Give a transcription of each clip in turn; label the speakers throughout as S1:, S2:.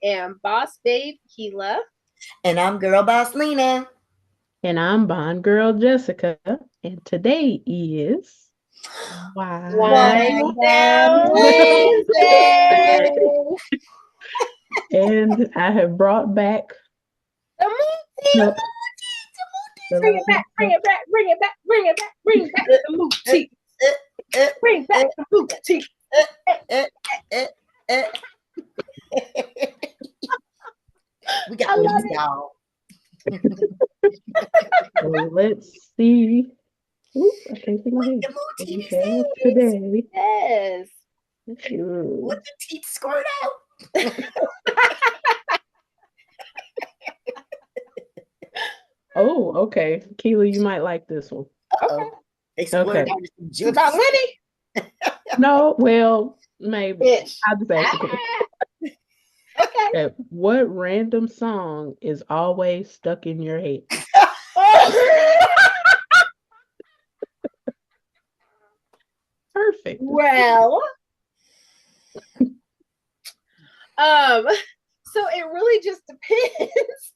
S1: am Boss Babe Kealah.
S2: And I'm Girl Boss Lena.
S3: And I'm Bond Girl Jessica. And today is
S1: Whine
S2: Whine Down
S1: Down
S2: Wednesday.
S1: Wednesday.
S3: And I have brought back
S1: The moochie,
S3: the,
S1: bring it back, bring it back, bring it back, bring it back, bring back the moochie. Bring back the moochie.
S2: We got this, y'all.
S3: So let's see. Ooh, I can't see my head. What we have today.
S1: Yes.
S2: With the teeth squirt out.
S3: Oh, okay. Kealah, you might like this one.
S1: Okay.
S2: Explode
S1: It's about Lenny.
S3: No, well, maybe.
S1: Bitch.
S3: I'll just ask you.
S1: Okay.
S3: What random song is always stuck in your head? Perfect.
S1: Well, so it really just depends.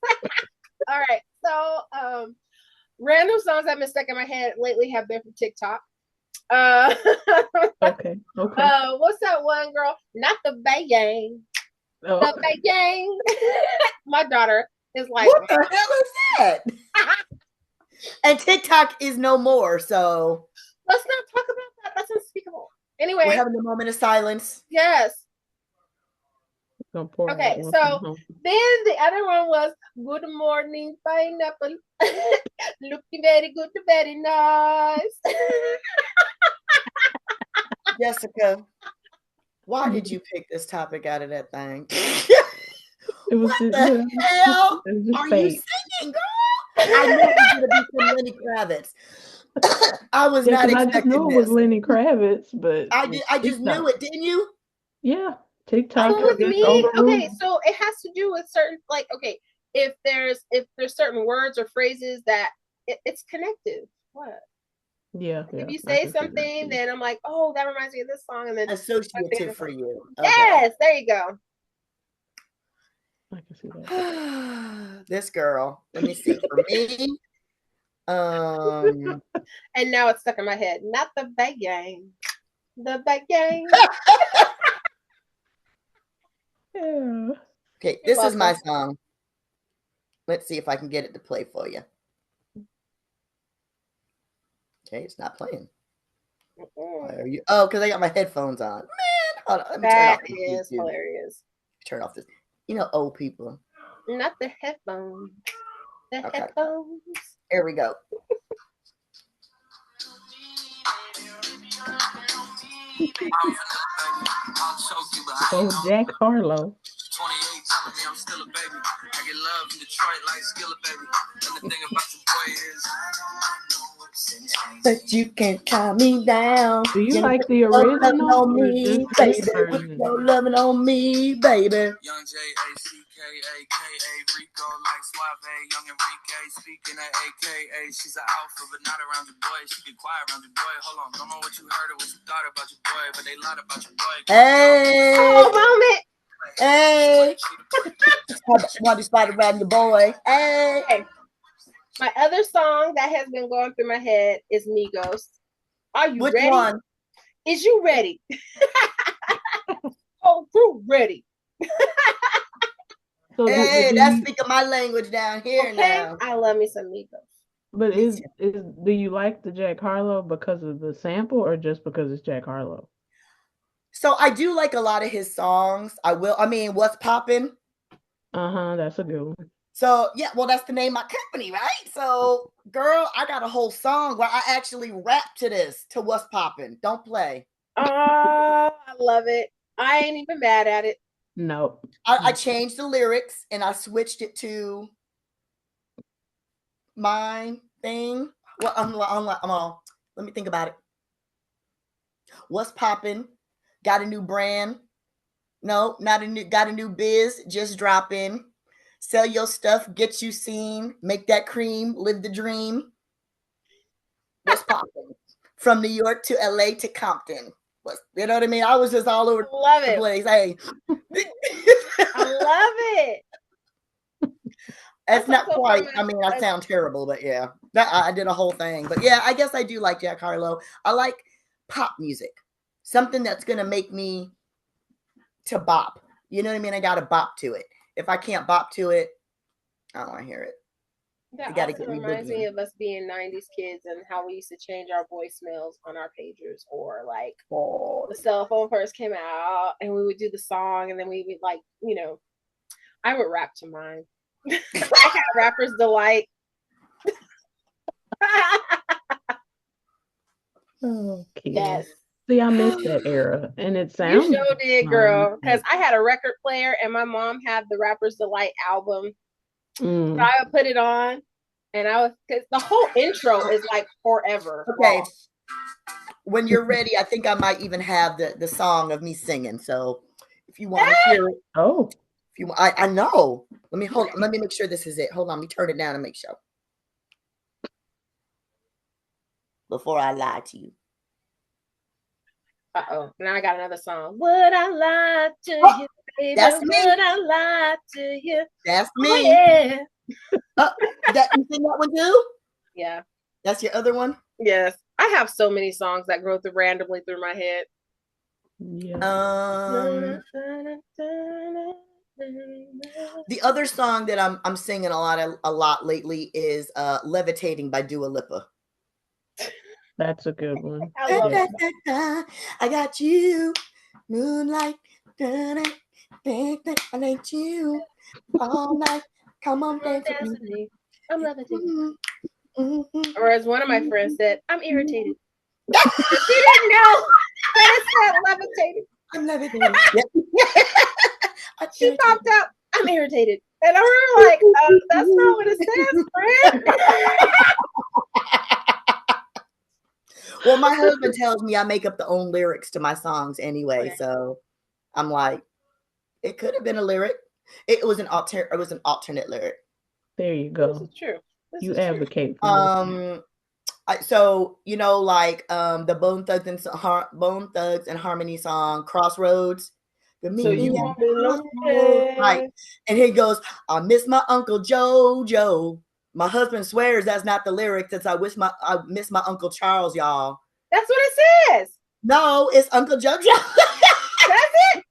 S1: All right. So, random songs that have been stuck in my head lately have been from TikTok.
S3: Okay.
S1: What's that one girl? Not the Bay Gang.
S3: Oh.
S1: The Bay Gang. My daughter is like,
S2: what the hell is that? And TikTok is no more, so
S1: let's not talk about that. That's unspeakable. Anyway,
S2: we're having a moment of silence.
S1: Yes.
S3: Okay,
S1: Okay, so then the other one was Good Morning Pineapple. Looking very good, very nice.
S2: Jessica, why did you pick this topic out of that thing?
S3: It was
S2: what
S3: just,
S2: the hell are
S3: fake.
S2: you singing, girl? I knew it was going to be some Lenny Kravitz. I was not expecting
S3: I just knew it was Lenny Kravitz, but
S2: I just knew it, didn't you?
S3: Yeah, TikTok.
S1: So with me, okay, so it has to do with certain, like, okay, if there's certain words or phrases that it's connected. What?
S3: Yeah.
S1: If you say something, then I'm like, oh, that reminds me of this song, and then
S2: associative for you. Okay.
S1: Yes, there you go.
S3: I can see that.
S2: This girl. Let me see. For me,
S1: and now it's stuck in my head. Not the Bay Gang. The Bay Gang.
S3: Yeah.
S2: Okay, this is my song. Let's see if I can get it to play for you. Okay, it's not playing. Why are you? Oh, because I got my headphones on. Man, hold on. Let me
S1: that
S2: turn off
S1: is hilarious.
S2: Turn off this. You know, old people.
S1: Not the headphones. The headphones.
S2: Here we go.
S3: Oh, Jack Harlow.
S4: 28 telling me I'm still a baby. I get love in Detroit like Skilla, baby. And the thing about your boy is
S2: but you can calm me down.
S3: Do you like the original
S2: on me, baby? No loving on me, baby.
S4: Young J-A-C-K-A-K-A Rico like Suave, young Enrique speaking at AKA. She's an alpha, but not around your boy. She be quiet around your boy. Hold on, don't know what you heard or what you thought about your boy, but they lied about your boy.
S2: Hey,
S1: oh, moment.
S2: Hey, want to spot around your boy? Hey.
S1: Okay. My other song that has been going through my head is Migos. Are you
S2: Which
S1: ready?
S2: one?
S1: Is you ready? Oh, crew ready.
S2: So hey, that's speaking my language down here now.
S1: I love me some Migos.
S3: But do you like the Jack Harlow because of the sample or just because it's Jack Harlow?
S2: So I do like a lot of his songs. I mean, What's Poppin'?
S3: That's a good one.
S2: So yeah, well, that's the name of my company, right? So, girl, I got a whole song where I actually rap to this, to What's Poppin'. Don't play.
S1: I love it. I ain't even mad at it.
S3: No.
S2: I changed the lyrics and I switched it to my thing. Well, I'm on. Let me think about it. What's poppin'? Got a new brand? No, not a new. Got a new biz. Just drop in. Sell your stuff. Get you seen. Make that cream. Live the dream. What's poppin'? From New York to LA to Compton. You know what I mean? I was just all over
S1: the
S2: place. Hey.
S1: I love
S2: It's not
S1: also
S2: quite.
S1: from
S2: I mean, I sound terrible, but yeah, I did a whole thing. But yeah, I guess I do like Jack Harlow. I like pop music, something that's gonna make me to bop. You know what I mean? I got to bop to it. If I can't bop to it, I don't want to hear it.
S1: That
S2: gotta
S1: also
S2: get me
S1: reminds me
S2: boogieing.
S1: of us being 90s kids and how we used to change our voicemails on our pagers, or like
S2: Oh,
S1: the cell phone first came out and we would do the song and then we would like, I would rap to mine. I had Rapper's Delight.
S3: Oh, cute.
S1: Yes.
S3: See, I missed that era, and it
S1: You
S3: sounds.
S1: sure did, girl. Because I had a record player and my mom had the Rapper's Delight album. So I would put it on, and because the whole intro is like forever.
S2: okay.
S1: Long.
S2: When you're ready, I think I might even have the song of me singing. So if you want to hear it, if you, I know. Let me make sure this is it. Hold on, let me turn it down and make sure before I lie to you.
S1: Now I got another song. Would I lie to you, baby?
S2: That's me.
S1: Would I lie to you?
S2: That's me.
S1: Oh, yeah.
S2: You sing that one too?
S1: Yeah.
S2: That's your other one?
S1: Yes. I have so many songs that go randomly through my head.
S3: Yeah.
S2: The other song that I'm singing a lot lately is "Levitating" by Dua Lipa.
S3: That's a good one.
S1: I love it.
S2: I got you, moonlight. I need you all night. Come on, dance with me.
S1: I'm levitating. Or as one of my friends said, I'm irritated. She didn't know that it said levitating.
S2: I'm levitating.
S1: She popped up. I'm irritated. And I was like, that's not what it says, friend.
S2: Well, my husband tells me I make up the own lyrics to my songs anyway. So I'm like, it could have been a lyric. It was an alternate lyric.
S3: There you go.
S1: This is true.
S3: You advocate for
S2: so like the Bone Thugs and Harmony song Crossroads.
S1: So you won't be lonely.
S2: Right. And he goes, I miss my Uncle Jojo. My husband swears that's not the lyric. That I miss my Uncle Charles, y'all.
S1: That's what it says.
S2: No, it's Uncle Jojo.
S1: That's it.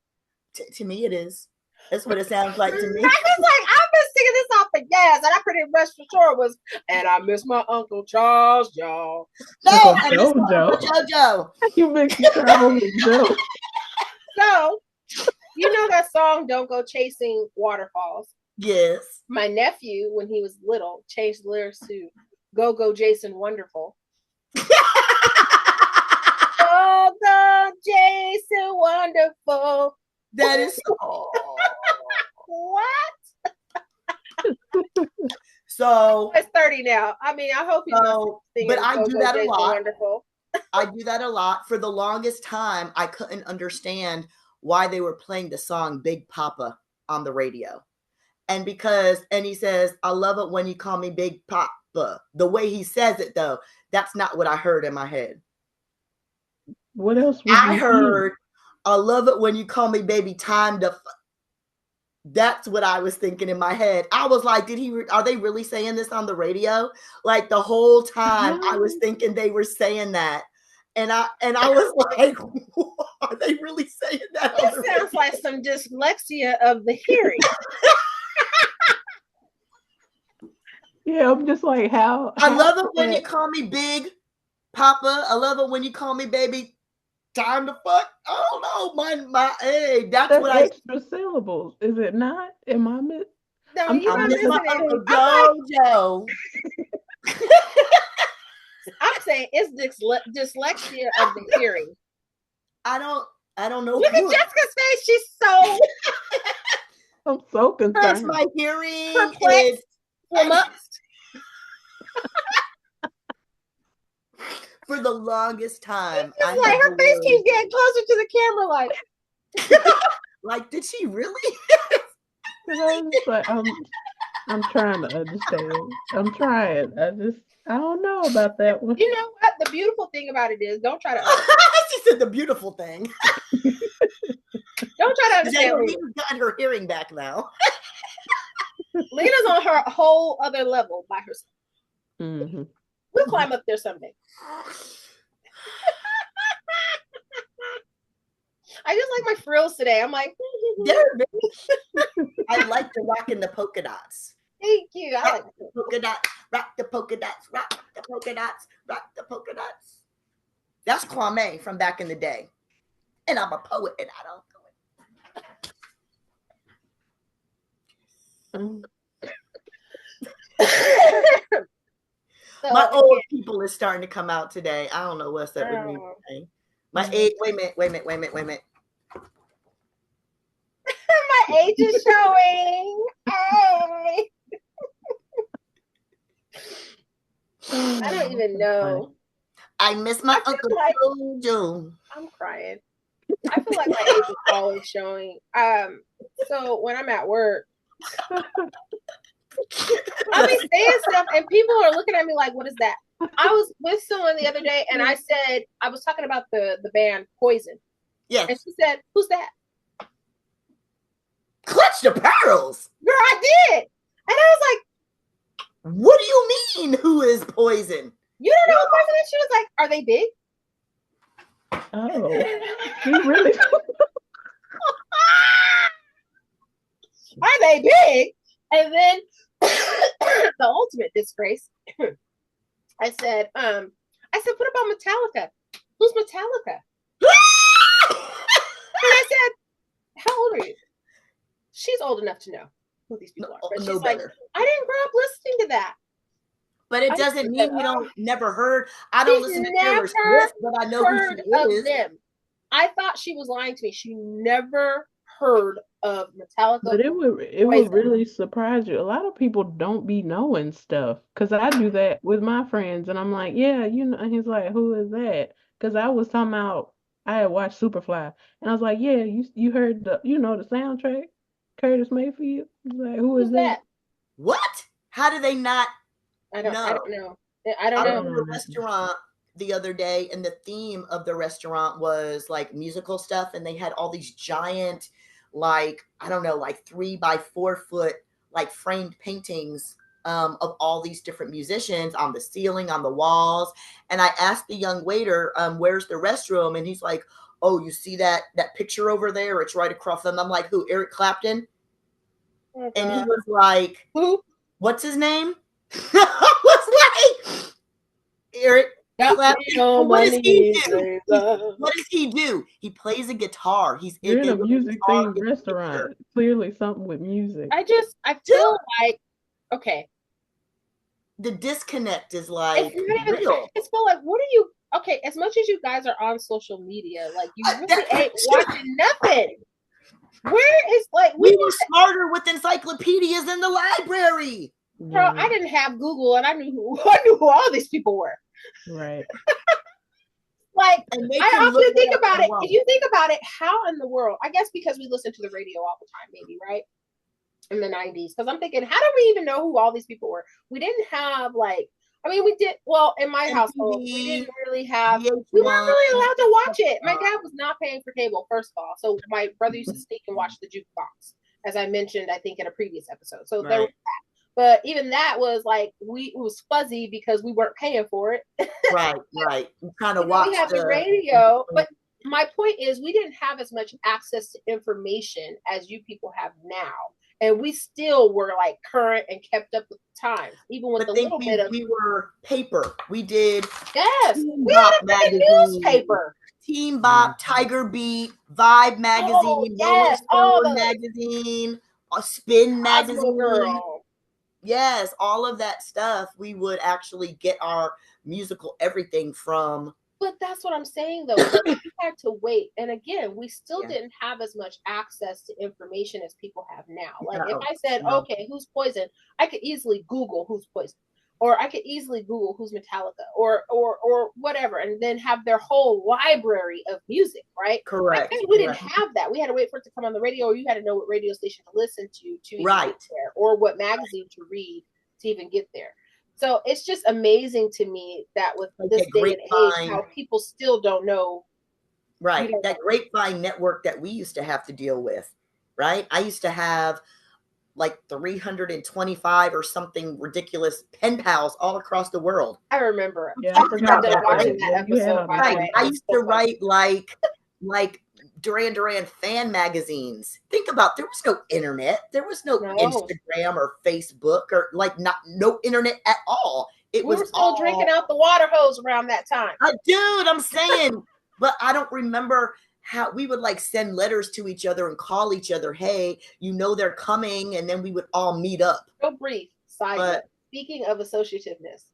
S2: To me, it is. That's what it sounds like to me.
S1: I was like, I've been singing this off the gas, and I pretty much for sure was, and I miss my Uncle Charles, y'all.
S2: No, I miss my Uncle Jojo.
S3: You make me Charles Joe.
S1: So, you know that song, Don't Go Chasing Waterfalls?
S2: Yes.
S1: My nephew, when he was little, changed the lyrics to Go Go Jason Wonderful. Go Go Jason Wonderful.
S2: That is
S1: what?
S2: So
S1: it's 30 now. I mean, I hope he's
S2: but I do that a lot.
S1: Wonderful.
S2: I do that a lot. For the longest time, I couldn't understand why they were playing the song Big Papa on the radio. And he says, I love it when you call me Big Papa. The way he says it, though, that's not what I heard in my head.
S3: What else?
S2: I heard, I love it when you call me baby time to. That's what I was thinking in my head. I was like, are they really saying this on the radio? Like the whole time I was thinking they were saying that. And I was like, are they really saying that?
S1: It sounds like some dyslexia of the hearing.
S3: Yeah, I'm just like, how
S2: I love it when you call me Big Papa. I love it when you call me baby time to fuck. I don't know. Hey, that's what
S3: extra syllables, is it not? Am I miss?
S1: No,
S3: I'm
S1: missing
S2: my
S1: it.
S2: Uncle Jojo.
S1: I'm saying it's dyslexia of the hearing.
S2: I don't know.
S1: Look at Jessica's face. She's so.
S3: I'm so concerned.
S2: Hurts my hearing.
S1: Perplexed.
S2: For the longest time,
S1: it's like her face keeps getting closer to the camera.
S2: Like, did she really?
S3: I'm trying to understand. I'm trying. I don't know about that one.
S1: You know what? The beautiful thing about it is, don't try to.
S2: She said the beautiful thing.
S1: Don't try to understand.
S2: Lena's gotten her hearing back now.
S1: Lena's on her whole other level by herself.
S3: Mm-hmm.
S1: We'll climb up there someday. I just like my frills today. I'm like,
S2: I like the rock and the polka dots.
S1: Thank you. I like
S2: the polka dots, rock the polka dots, rock the polka dots, rock the polka dots. That's Kwame from back in the day. And I'm a poet and I don't do it. So, my old people is starting to come out today. I don't know what's that with me. My age, wait a minute.
S1: My age is showing. Hey. I don't even know.
S2: I miss my Uncle Joe.
S1: I'm crying. I feel like my age is always showing. So when I'm at work, I'll be saying stuff and people are looking at me like, what is that? I was with someone the other day and I said, I was talking about the band Poison.
S2: Yes.
S1: And she said, who's that?
S2: Clutch the Pearls.
S1: Girl, I did. And I was like,
S2: what do you mean who is Poison?
S1: You don't know who Poison is? She was like, are they big?
S3: Oh, he really?
S1: Are they big? And then the ultimate disgrace. I said, what about Metallica? Who's Metallica? And I said, how old are you? She's old enough to know who these people are. But she's like, I didn't grow up listening to that.
S2: But it doesn't mean you don't never heard. I don't listen to Taylor Swift, but I know who she is.
S1: Them. I thought she was lying to me. She never heard of Metallica.
S3: But it would really surprise you. A lot of people don't be knowing stuff. Because I do that with my friends. And I'm like, yeah, you know. And he's like, who is that? Because I was talking about, I had watched Superfly. And I was like, yeah, you heard the soundtrack Curtis made for you? He's like, who's that?
S2: What? How do they not?
S1: I don't know. I don't know.
S2: I was in a restaurant the other day, and the theme of the restaurant was like musical stuff, and they had all these giant, like 3 by 4 foot like framed paintings of all these different musicians on the ceiling, on the walls. And I asked the young waiter, where's the restroom? And he's like, oh, you see that picture over there? It's right across them. I'm like, who? Eric Clapton? Oh, and he was like, who? What's his name? I was like, Eric Clapton. What does he do? What does he do? He plays a guitar.
S3: You're in a music themed restaurant. Clearly something with music.
S1: I feel like, okay.
S2: The disconnect is like
S1: real. It's feel like, what are you, okay, as much as you guys are on social media, like you really ain't watching nothing. Where is like
S2: we were smarter with encyclopedias in the library.
S1: Bro, I didn't have Google and I knew who all these people were.
S3: Right.
S1: Like I often think about it. If you think about it, how in the world, I guess because we listen to the radio all the time, maybe, right? In the 90s. Because I'm thinking, how do we even know who all these people were? We didn't have we did, well, in my household, we didn't really have, we weren't really allowed to watch it. My dad was not paying for cable, first of all. So my brother used to sneak and watch the jukebox, as I mentioned, I think, in a previous episode. So there was that. But even that was like, it was fuzzy because we weren't paying for it.
S2: Right. We kind of watched
S1: we have the radio. But my point is, we didn't have as much access to information as you people have now. And we still were like current and kept up with the times, even with a little bit of.
S2: We were paper. We did.
S1: Yes, we had a newspaper.
S2: Teen Bop, Tiger Beat, Vibe magazine, magazine, Spin magazine.
S1: Girl.
S2: Yes, all of that stuff. We would actually get our musical everything from.
S1: But that's what I'm saying, though. We had to wait. And again, we still didn't have as much access to information as people have now. Like if I said, okay, who's Poison? I could easily Google who's Poison. Or I could easily Google who's Metallica or whatever. And then have their whole library of music, right?
S2: Correct.
S1: We didn't have that. We had to wait for it to come on the radio, or you had to know what radio station to listen to even get there, or what magazine to read to even get there. So it's just amazing to me that with this day and age, how people still don't know.
S2: Right. That grapevine network that we used to have to deal with, right? I used to have like 325 or something ridiculous pen pals all across the world.
S1: I remember.
S3: Yeah, I forgot
S1: about watching
S3: that
S1: episode.
S2: Right. I used to write like Duran Duran fan magazines. Think about, there was no internet. There was no Instagram or Facebook or like no internet at all. We were
S1: still drinking out the water hose around that time.
S2: Dude, I'm saying, but I don't remember how we would like send letters to each other and call each other, hey, they're coming, and then we would all meet up.
S1: Real brief side note. Speaking of associativeness,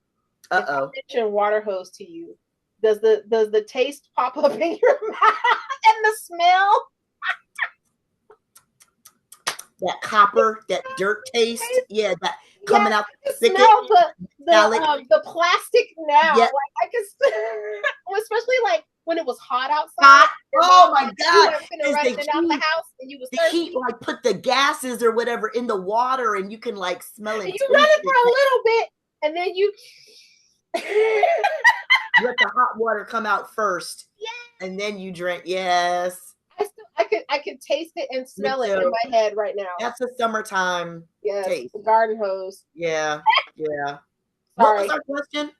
S1: if I mention water hose to you, does the taste pop up in your mouth and the smell?
S2: That copper, that dirt taste, that coming out
S1: the smell, the plastic now. Like I can, especially like when it was hot outside.
S2: Oh my God!
S1: You running out the house and you was
S2: the heat, like put the gases or whatever in the water, and you can like smell it.
S1: And you run it for a little bit, and then you
S2: let the hot water come out first, and then you drink. Yes.
S1: I could taste it and smell it in my head right now.
S2: That's a summertime taste.
S1: The garden hose.
S2: Yeah.
S1: What
S2: was our question?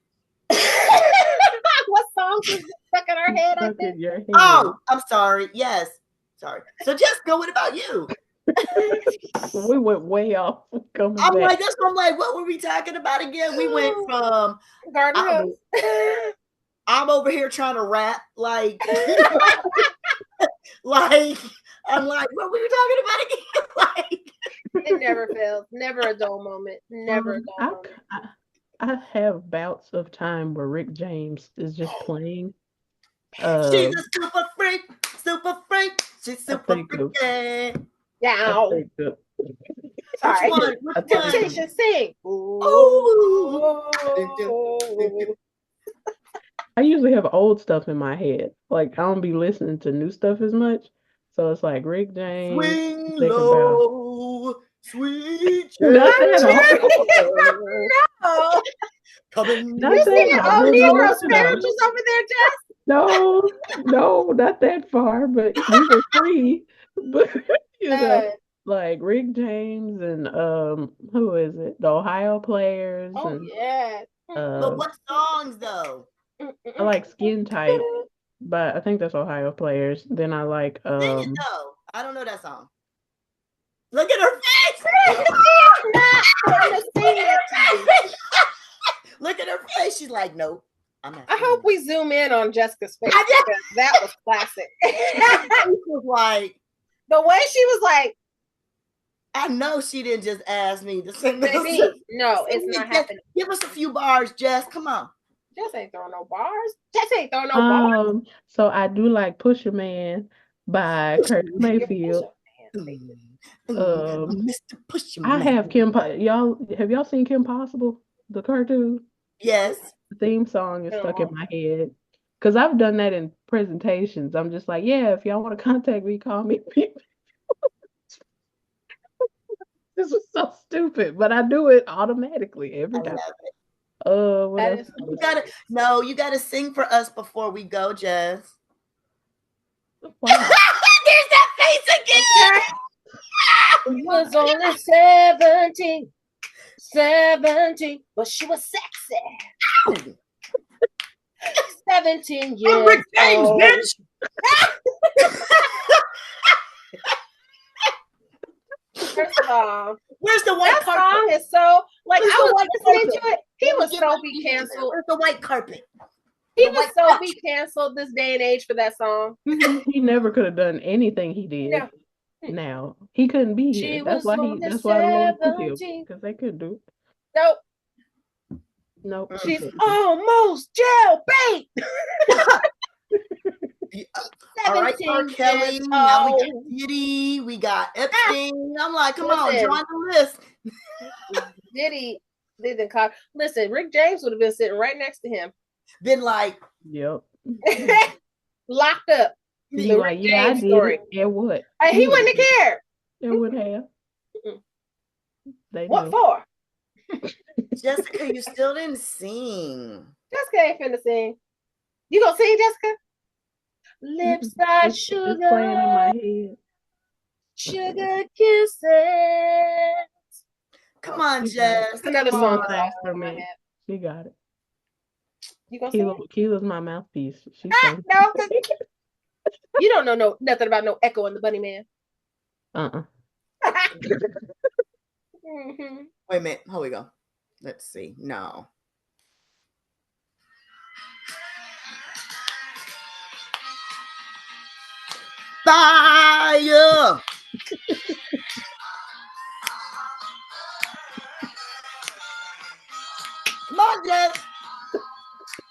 S1: What songs is stuck in our head? I think.
S2: Oh, I'm sorry. Yes. Sorry. So Jessica, what about you?
S3: We went way off.
S2: I'm like, what were we talking about again? We went from
S1: garden hose.
S2: I'm over here trying to rap, like, like I'm like, what were we talking about again? Like,
S1: it never fails. Never a dull moment. Never a dull moment.
S3: I have bouts of time where Rick James is just playing.
S2: She's a super freak. She's super freak.
S1: Yeah. Sorry.
S2: Which one?
S1: Temptation, sing.
S2: Ooh.
S3: I usually have old stuff in my head. Like I don't be listening to new stuff as much. So it's like Rick James.
S2: Swing low, sweet.
S3: No.
S2: Coming.
S1: You singing old Negro spirituals over there, Jess?
S3: No, not that far, but we were free. But like Rick James and who is it? The Ohio Players.
S1: Oh
S3: and,
S2: but what songs though?
S3: I like Skin Tight, but I think that's Ohio Players. Then I like
S2: Sing it though. I don't know that song. Look at her face. Look at her face. She's like, nope. I'm not.
S1: I hope we zoom in on Jessica's face because that was classic.
S2: She was like,
S1: the way she was like,
S2: I know she didn't just ask me to sing this.
S1: No, it's not happening.
S2: Give us a few bars, Jess. Come on.
S1: Jess ain't throwing no bars. Jess ain't throwing no bars.
S3: So I do like Pusher Man by Curtis Mayfield.
S2: Mr. Pusher Man.
S3: I have have y'all seen Kim Possible, the cartoon?
S2: Yes.
S3: The theme song is stuck in my head. Because I've done that in presentations. I'm just like, yeah, if y'all want to contact me, call me. This was so stupid, but I do it automatically every time. What else?
S2: You gotta sing for us before we go, Jess.
S3: Wow.
S2: There's that face again.
S1: She was only 17, but she was sexy. 17 years
S2: Rick James,
S1: old.
S2: bitch.
S1: First of all,
S2: where's the white carpet?
S1: That song is so like I was listening to it. He was so be canceled.
S2: Where's the white carpet?
S1: He was so be canceled this day and age for that song.
S3: He never could have done anything he did.
S1: No.
S3: Now he couldn't be here. That's why the Lord took him, because they couldn't do it. Nope.
S1: She's almost jailbait.
S2: All right, R. Kelly. Now we got Diddy. We got Epstein. I'm like, come on, join the list.
S1: Diddy didn't call. Listen, Rick James would have been sitting right next to him.
S2: Been like,
S3: yep,
S1: locked up.
S3: He like, yeah, I did it. And what?
S1: He wouldn't have cared.
S3: It would have.
S1: What for?
S2: Jessica, you still didn't sing.
S1: Jessica ain't finna sing. You gonna sing, Jessica? Lips like sugar.
S3: It's playing in my head.
S1: Sugar kisses.
S2: Come on, Jess.
S1: That's another song
S3: for me. She got it.
S1: You gonna sing?
S3: Keelah's my mouthpiece. She
S1: no, you don't know nothing about no Echo and the Bunny Man.
S2: Mm-hmm. Wait a minute. Here we go. Let's see. No. Fire! Come on, Jess.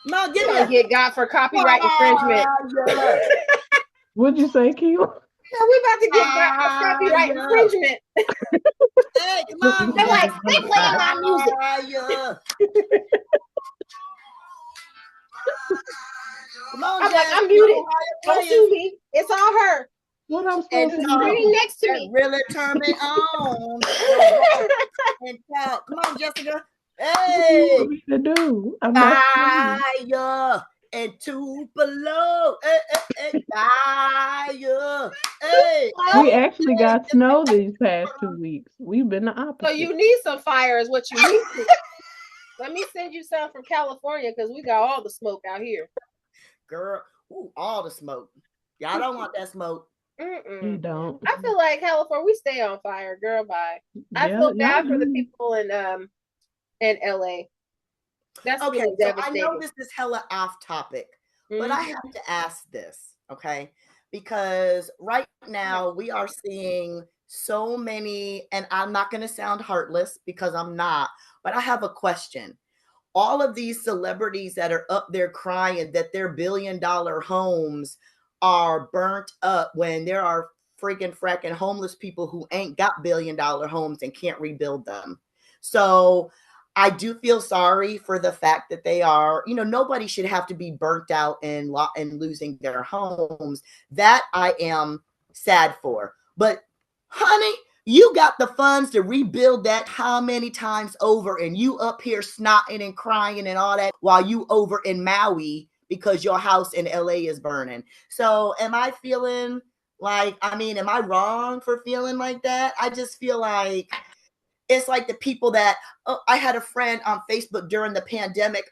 S2: Come on, give me.
S1: Get got for copyright infringement.
S3: What'd you say, Kealah?
S1: No, we about to get got for copyright infringement.
S2: Hey, come on.
S1: They're like, they playing my music.
S2: Come on,
S1: I'm like, I'm muted. Don't sue me. It's all her.
S3: What I'm supposed to do?
S1: Sitting next to me.
S2: Really turn me on. And talk. Come on, Jessica. Hey.
S3: What do you want me to do? I'm not
S2: fire and two below. Fire. Hey.
S3: We actually got snow these past 2 weeks. We've been the opposite.
S1: So you need some fire is what you need. Let me send you some from California because we got all the smoke out here.
S2: Girl, all the smoke. Y'all don't want that smoke.
S3: You don't.
S1: I feel like California, we stay on fire, girl. Bye. I feel bad for the people in LA. That's
S2: okay.
S1: Really
S2: so I know this is hella off topic, but I have to ask this, okay? Because right now we are seeing so many, and I'm not going to sound heartless because I'm not, but I have a question. All of these celebrities that are up there crying that their billion-dollar homes are burnt up when there are freaking fracking homeless people who ain't got billion-dollar homes and can't rebuild them. So I do feel sorry for the fact that they are, nobody should have to be burnt out and losing their homes. That I am sad for. But honey, you got the funds to rebuild that how many times over, and you up here snotting and crying and all that while you over in Maui because your house in LA is burning. So am I feeling like, am I wrong for feeling like that? I just feel like it's like the people that, I had a friend on Facebook during the pandemic,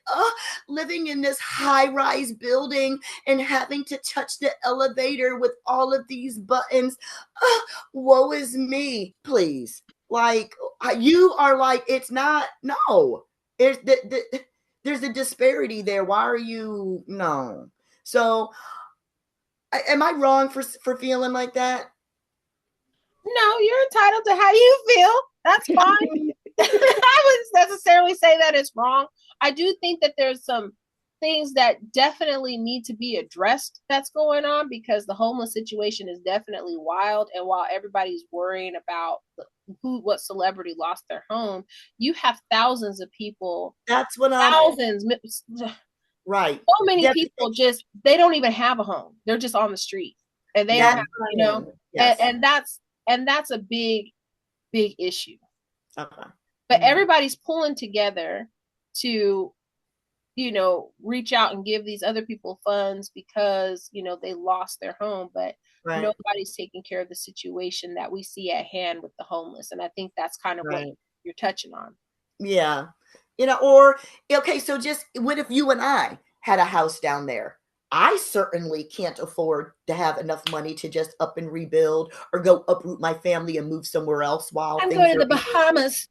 S2: living in this high-rise building and having to touch the elevator with all of these buttons. Woe is me, please. Like, you are like, it's not, no. There's a disparity there. Why are you, no. So, am I wrong for feeling like that?
S1: No, you're entitled to how you feel. That's fine. I wouldn't necessarily say that it's wrong. I do think that there's some things that definitely need to be addressed that's going on because the homeless situation is definitely wild. And while everybody's worrying about what celebrity lost their home, you have thousands of people.
S2: That's what
S1: thousands.
S2: Right.
S1: So many people they don't even have a home. They're just on the street. And they don't have, yes. and that's a big issue.
S2: Okay.
S1: But everybody's pulling together to, reach out and give these other people funds because, they lost their home, but nobody's taking care of the situation that we see at hand with the homeless. And I think that's kind of what you're touching on.
S2: Yeah. Or, okay, so just what if you and I had a house down there? I certainly can't afford to have enough money to just up and rebuild or go uproot my family and move somewhere else while
S1: I'm going to the Bahamas.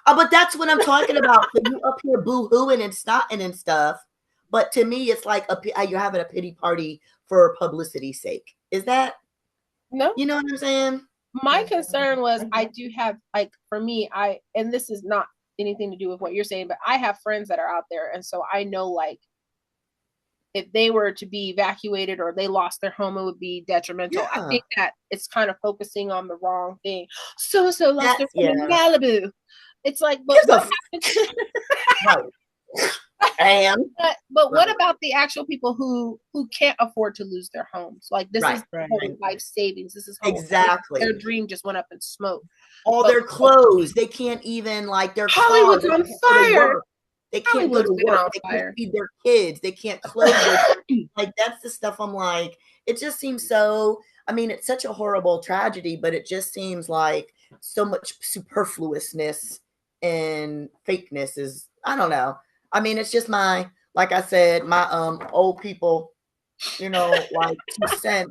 S2: But that's what I'm talking about. So you up here boo-hooing and snotting and stuff. But to me, it's like you're having a pity party for publicity's sake. Is that?
S1: No.
S2: You know what I'm saying?
S1: My concern was I do have, like, for me, and this is not anything to do with what you're saying, but I have friends that are out there. And so I know, like, if they were to be evacuated or they lost their home, it would be detrimental. Yeah. I think that it's kind of focusing on the wrong thing. So lost their home in Malibu. It's like, but what happened? But what about the actual people who can't afford to lose their homes? Like, this is whole life savings. This is
S2: exactly
S1: their dream just went up in smoke.
S2: All their clothes, they can't even, like, their
S1: Hollywood's
S2: cars,
S1: on fire.
S2: They can't go to work. They can't feed their kids. They can't clothe their kids. Like, that's the stuff I'm like, it just seems so, I mean, it's such a horrible tragedy, but it just seems like so much superfluousness and fakeness is, I don't know. I mean, it's just like I said, my old people, like 2 cents.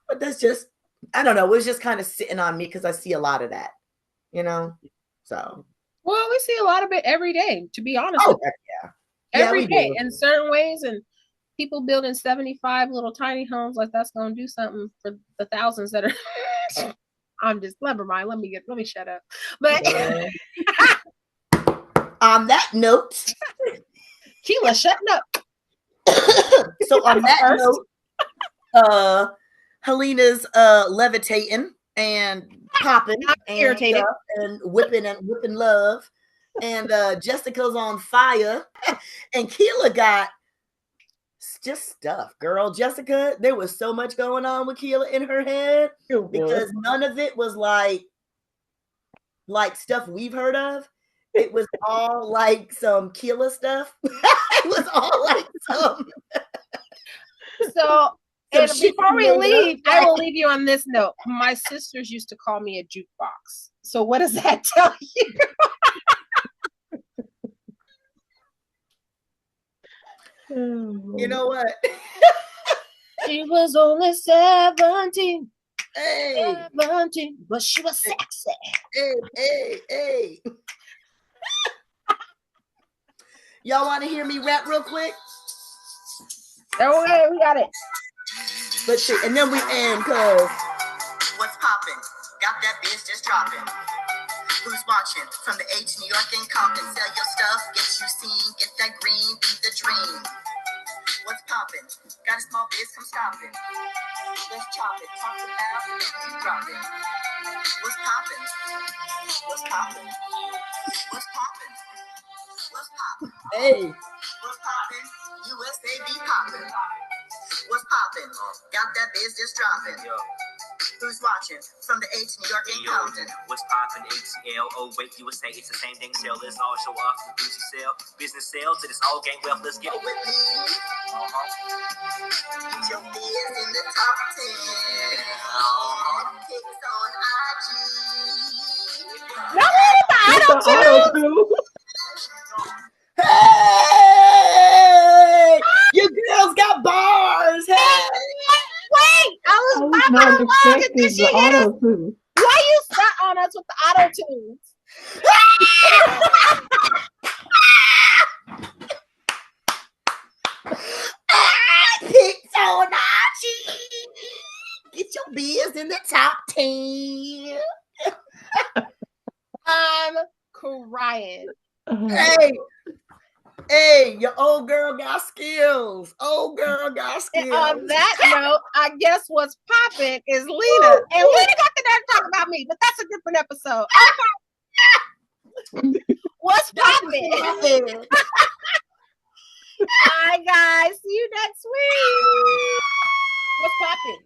S2: But that's just, I don't know. It was just kind of sitting on me because I see a lot of that, so.
S1: Well, we see a lot of it every day, to be honest.
S2: Oh, yeah.
S1: Every day in certain ways, and people building 75 little tiny homes like that's going to do something for the thousands that are. I'm just, never mind. Let me shut up. But
S2: on that note,
S1: Kealah shutting up.
S2: So on that note, Helena's levitating and popping and
S1: irritated
S2: stuff and whipping love, and Jessica's on fire, and Kealah got just stuff, girl. Jessica, there was so much going on with Kealah in her head because none of it was like stuff we've heard of. It was all like some Kealah stuff. It was all like some.
S1: So, and before we leave, I will leave you on this note. My sisters used to call me a jukebox. So what does that tell you?
S2: You know what?
S1: She was only 17.
S2: Hey.
S1: 17, but she was sexy.
S2: Hey. Y'all want to hear me rap real quick?
S1: Okay, we got it.
S2: Let's see, and then we end, cause
S5: what's poppin'? Got that biz just dropping. Who's watching? From the H, New York and Compton. Sell your stuff, get you seen, get that green, be the dream. What's poppin'? Got a small biz, come stoppin'. Let's chop it, talk about it, you drop it. What's poppin'? What's poppin'? What's poppin'? What's poppin'?
S2: hey.
S5: What's poppin'? USA be poppin'. What's poppin'? Got that biz just dropping. Yo. Who's watching? From the H, New York and Compton.
S6: What's poppin'? ATL. Oh, wait, USA. It's the same thing. Sell. Let's all show off. The Gucci sell. Business sales. It is all gang wealth. Let's get
S5: it. With me. Get your biz in the top 10. Pics on IG.
S1: No, auto-tune.
S2: Hey! Your girls got bars. Hey!
S1: Wait, I was
S3: not expecting the auto-tune.
S1: Why you stuck on us with the auto-tunes?
S2: Pics on IG. Get your biz in the top 10.
S1: I'm crying.
S2: Hey, your old girl got skills. Old girl got skills.
S1: And on that note, I guess what's popping is Lena. And Lena got the nerve to talk about me, but that's a different episode. What's popping? Bye, guys. See you next week. What's popping?